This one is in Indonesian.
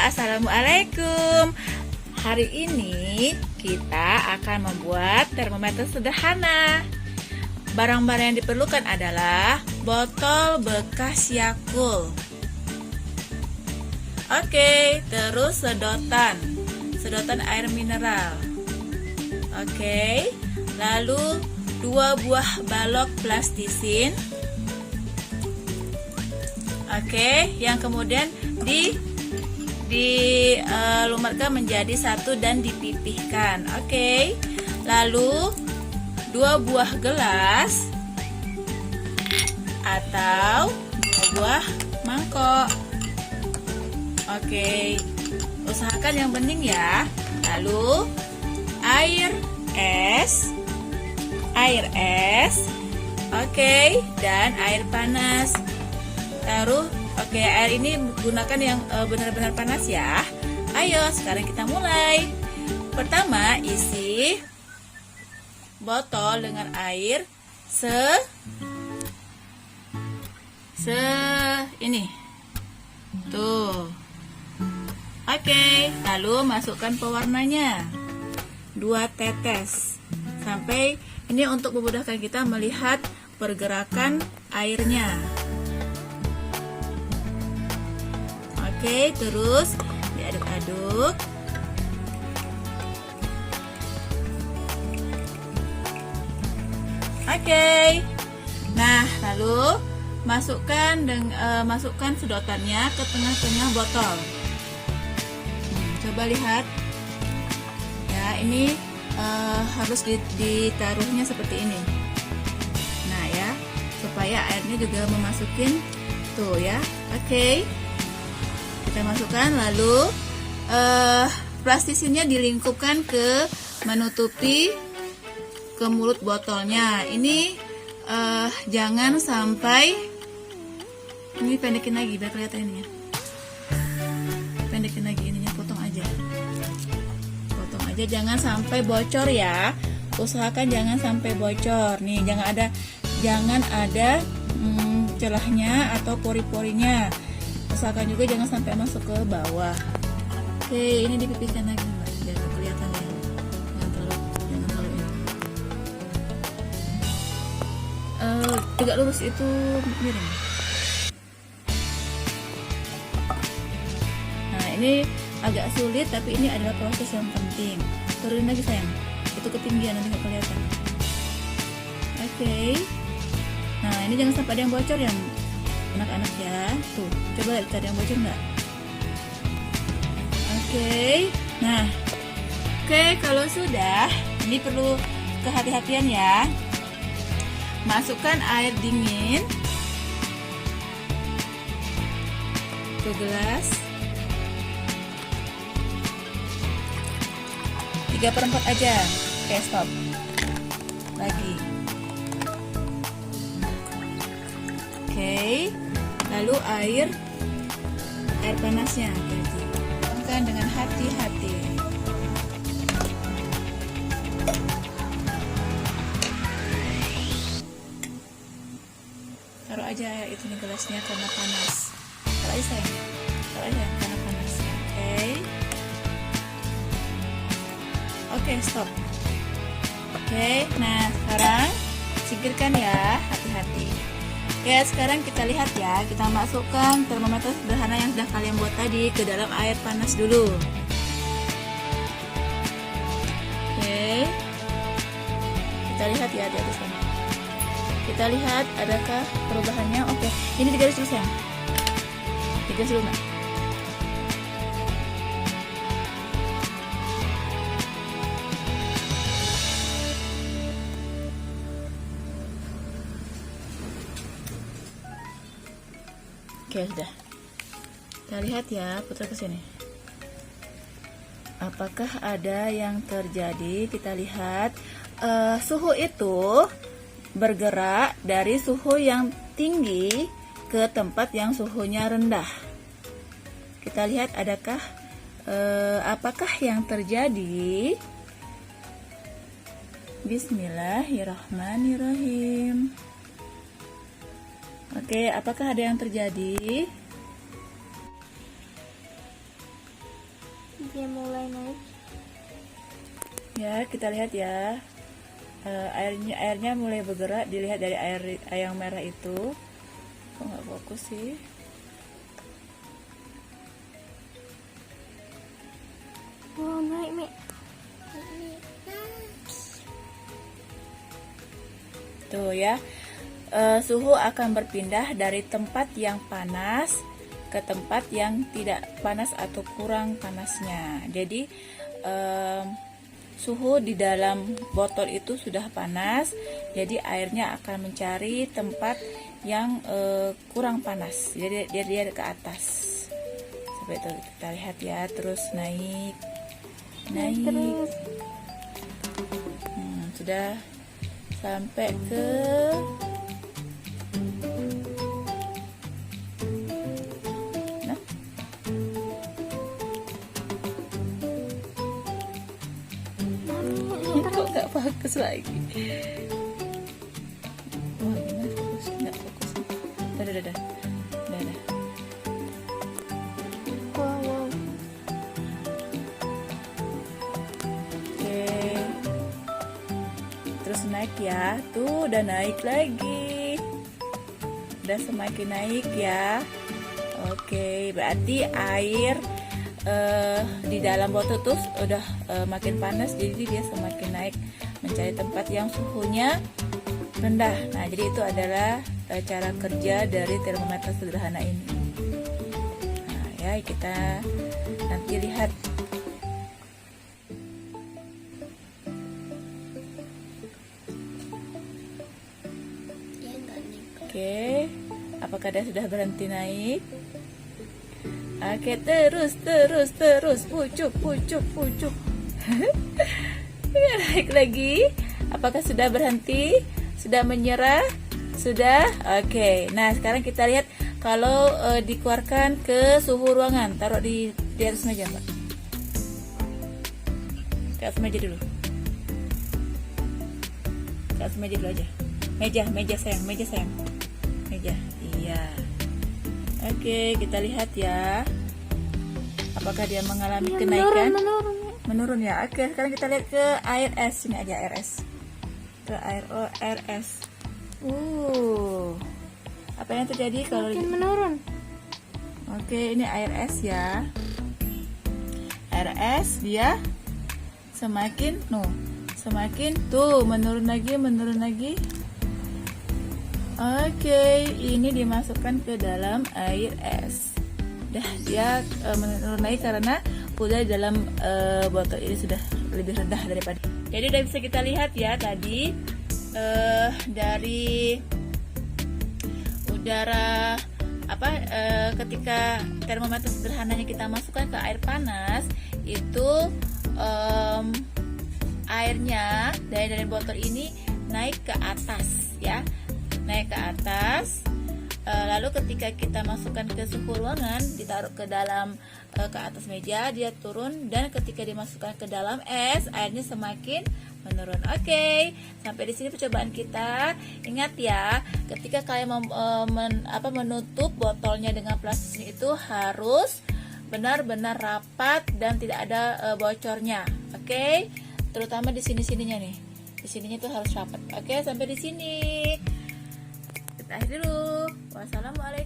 Assalamualaikum. Hari ini kita akan membuat termometer sederhana. Barang-barang yang diperlukan adalah botol bekas Yakult. Oke, terus sedotan air mineral. Oke, lalu 2 buah balok plastisin. Oke, yang kemudian dilumatkan menjadi satu dan dipipihkan. Oke, lalu 2 buah gelas atau 2 buah mangkok. Oke, usahakan yang bening ya. Lalu air es, oke, dan air panas. Oke, air ini gunakan yang benar-benar panas ya. Ayo, sekarang kita mulai. Pertama, isi botol dengan air ini. Tuh. Oke, lalu masukkan pewarnanya 2 tetes. Sampai ini untuk memudahkan kita melihat pergerakan airnya. Oke, terus diaduk-aduk. Oke. Nah, lalu masukkan sedotannya ke tengah-tengah botol. Coba lihat. Ya, ini harus ditaruhnya seperti ini. Nah, ya, supaya airnya juga memasukin tuh ya. Oke. Kita masukkan, lalu plastisinnya dilingkupkan menutupi ke mulut botolnya. Ini jangan sampai, ini pendekin lagi biar kelihatan ininya. Pendekin lagi ininya, potong aja, jangan sampai bocor ya. Usahakan jangan sampai bocor. Nih, jangan ada celahnya atau pori-porinya. Usahakan juga jangan sampai masuk ke bawah. Oke, ini dipipihkan lagi Mbak, biar kelihatan ya. Jangan terlalu ini. Tegak lurus itu miring. Nah, ini agak sulit, tapi ini adalah proses yang penting. Turunin lagi sayang, itu ketinggian nanti nggak kelihatan. Oke. Nah, ini jangan sampai ada yang bocor ya anak-anak ya. Tuh, coba lihat ada yang bocor nggak? Oke. Nah, kalau sudah, ini perlu kehati-hatian ya. Masukkan air dingin ke gelas 3/4 aja. Oke, stop. Lagi. Oke. Lalu air panasnya tuangkan dengan hati-hati. Taruh aja itu nih gelasnya karena panas. Taruh aja sayang. Karena panas. Oke, stop. Oke, nah sekarang singkirkan ya, hati-hati. Oke, sekarang kita lihat ya. Kita masukkan termometer sederhana yang sudah kalian buat tadi ke dalam air panas dulu. Oke, kita lihat ya di atas sana. Kita lihat adakah perubahannya. Oke, ini digaris dulu sayang. Digaris dulu Mbak. Oke, sudah. Kita lihat ya, putar ke sini. Apakah ada yang terjadi? Kita lihat suhu itu bergerak dari suhu yang tinggi ke tempat yang suhunya rendah. Kita lihat apakah yang terjadi? Bismillahirrahmanirrahim. Oke, apakah ada yang terjadi? Dia mulai naik. Ya, kita lihat ya. Airnya mulai bergerak, dilihat dari air yang merah itu. Kok nggak fokus sih? Wow, naik, Mi. Tuh ya. Suhu akan berpindah dari tempat yang panas ke tempat yang tidak panas atau kurang panasnya. Jadi suhu di dalam botol itu sudah panas, jadi airnya akan mencari tempat yang kurang panas. Jadi dia ke atas. Sampai itu kita lihat ya, terus naik. Terus. Sudah sampai ke kok nggak fokus lagi. Wah, gimana fokus? Nggak fokus. Dah. Wow. Oke. Terus naik ya. Tuh, udah naik lagi. Udah semakin naik ya. Oke, berarti air di dalam botol tuh udah makin panas, jadi dia semakin naik mencari tempat yang suhunya rendah. Nah, jadi itu adalah cara kerja dari termometer sederhana ini. Nah, ya kita nanti lihat. Oke, apakah dia sudah berhenti naik? Oke, terus pucuk. Naik lagi. Apakah sudah berhenti? Sudah menyerah? Sudah? Oke. Nah, sekarang kita lihat kalau dikeluarkan ke suhu ruangan. Taruh di atas meja, Mbak. Di atas meja dulu. Di atas meja dulu aja. Meja sayang. Meja. Iya. Oke, kita lihat ya. Apakah dia mengalami kenaikan? Menurun ya. Oke, sekarang kita lihat ke air es. Sini aja air es. Ke air es. Apa yang terjadi kalau menurun? Oke, ini air es ya. Air es dia semakin tuh menurun lagi. Oke, ini dimasukkan ke dalam air es. Dah dia menurun lagi karena udah dalam botol ini sudah lebih rendah daripada. Jadi udah bisa kita lihat ya tadi dari udara ketika termometer sederhananya kita masukkan ke air panas itu airnya dari botol ini naik ke atas ya. Naik ke atas, lalu ketika kita masukkan ke suhu ruangan, ditaruh ke dalam ke atas meja, dia turun, dan ketika dimasukkan ke dalam es, airnya semakin menurun. Oke, sampai di sini percobaan kita. Ingat ya, ketika kalian menutup botolnya dengan plastik itu harus benar-benar rapat dan tidak ada bocornya. Oke, terutama di sini-sininya nih. Di sininya tuh harus rapat. Oke, sampai di sini. Akhir dulu. Wassalamualaikum.